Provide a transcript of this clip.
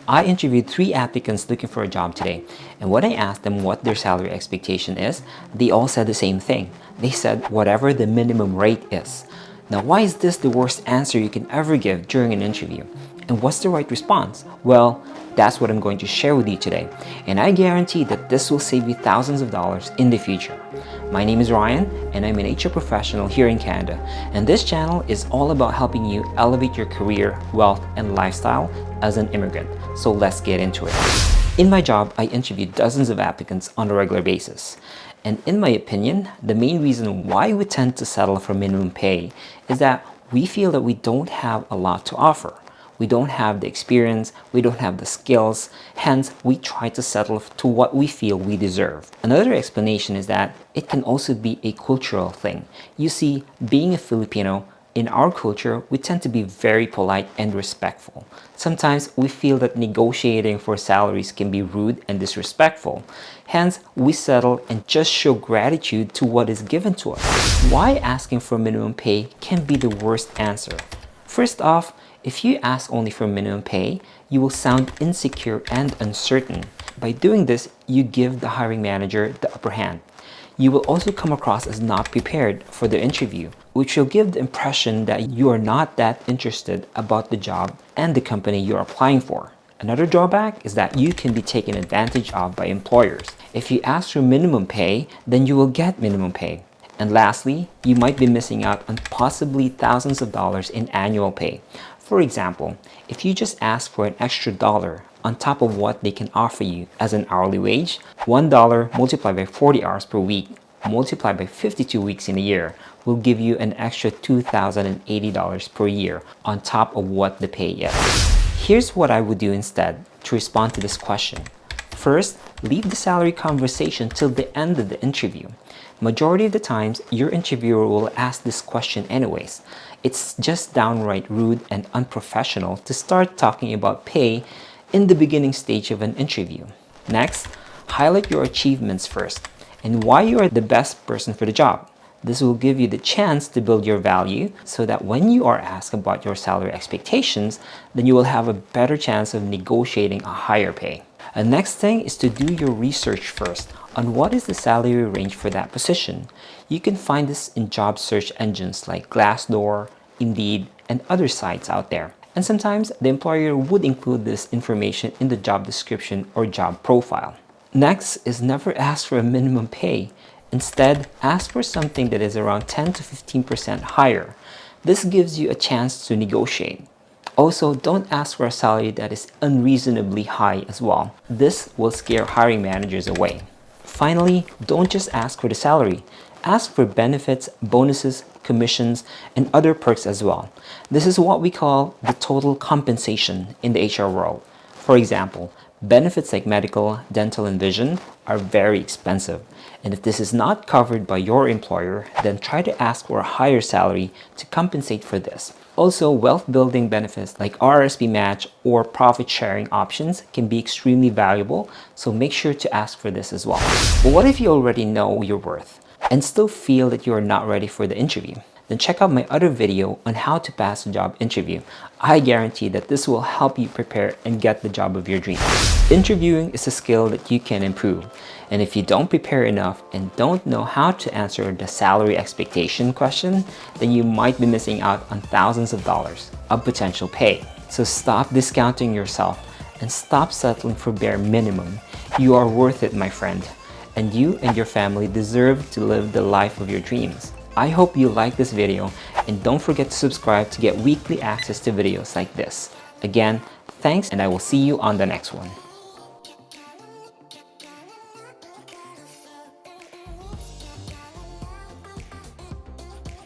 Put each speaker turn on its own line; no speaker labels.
I interviewed 3 applicants looking for a job today, and when I asked them what their salary expectation is, they all said the same thing. They said whatever the minimum rate is. Now, why is this the worst answer you can ever give during an interview? And what's the right response? Well, that's what I'm going to share with you today, and I guarantee that this will save you thousands of dollars in the future. My name is Ryan, and I'm an HR professional here in Canada, and this channel is all about helping you elevate your career, wealth, and lifestyle as an immigrant. So let's get into it. In my job, I interview dozens of applicants on a regular basis. And in my opinion, the main reason why we tend to settle for minimum pay is that we feel that we don't have a lot to offer. We don't have the experience, we don't have the skills, hence we try to settle to what we feel we deserve. Another explanation is that it can also be a cultural thing. You see, being a Filipino, in our culture, we tend to be very polite and respectful. Sometimes we feel that negotiating for salaries can be rude and disrespectful. Hence, we settle and just show gratitude to what is given to us. Why asking for minimum pay can be the worst answer? First off, if you ask only for minimum pay, you will sound insecure and uncertain. By doing this, you give the hiring manager the upper hand. You will also come across as not prepared for the interview, which will give the impression that you are not that interested about the job and the company you're applying for. Another drawback is that you can be taken advantage of by employers. If you ask for minimum pay, then you will get minimum pay. And lastly, you might be missing out on possibly thousands of dollars in annual pay. For example, if you just ask for an extra dollar on top of what they can offer you as an hourly wage, $1 multiplied by 40 hours per week multiplied by 52 weeks in a year will give you an extra $2,080 per year on top of what the pay is. Here's what I would do instead to respond to this question. First, leave the salary conversation till the end of the interview. Majority of the times, your interviewer will ask this question anyways. It's just downright rude and unprofessional to start talking about pay in the beginning stage of an interview. Next, highlight your achievements first and why you are the best person for the job. This will give you the chance to build your value so that when you are asked about your salary expectations, then you will have a better chance of negotiating a higher pay. The next thing is to do your research first on what is the salary range for that position. You can find this in job search engines like Glassdoor, Indeed, and other sites out there. And sometimes the employer would include this information in the job description or job profile. Next is never ask for a minimum pay. Instead, ask for something that is around 10 to 15% higher. This gives you a chance to negotiate. Also, don't ask for a salary that is unreasonably high as well. This will scare hiring managers away. Finally, don't just ask for the salary. Ask for benefits, bonuses, commissions, and other perks as well. This is what we call the total compensation in the HR world. For example, benefits like medical, dental, and vision are very expensive. And if this is not covered by your employer, then try to ask for a higher salary to compensate for this. Also, wealth building benefits like RSP match or profit sharing options can be extremely valuable, so make sure to ask for this as well. But what if you already know your worth and still feel that you are not ready for the interview? Then check out my other video on how to pass a job interview. I guarantee that this will help you prepare and get the job of your dreams. Interviewing is a skill that you can improve. And if you don't prepare enough and don't know how to answer the salary expectation question, then you might be missing out on thousands of dollars of potential pay. So stop discounting yourself and stop settling for bare minimum. You are worth it, my friend. And you and your family deserve to live the life of your dreams. I hope you like this video, and don't forget to subscribe to get weekly access to videos like this. Again, thanks, and I will see you on the next one.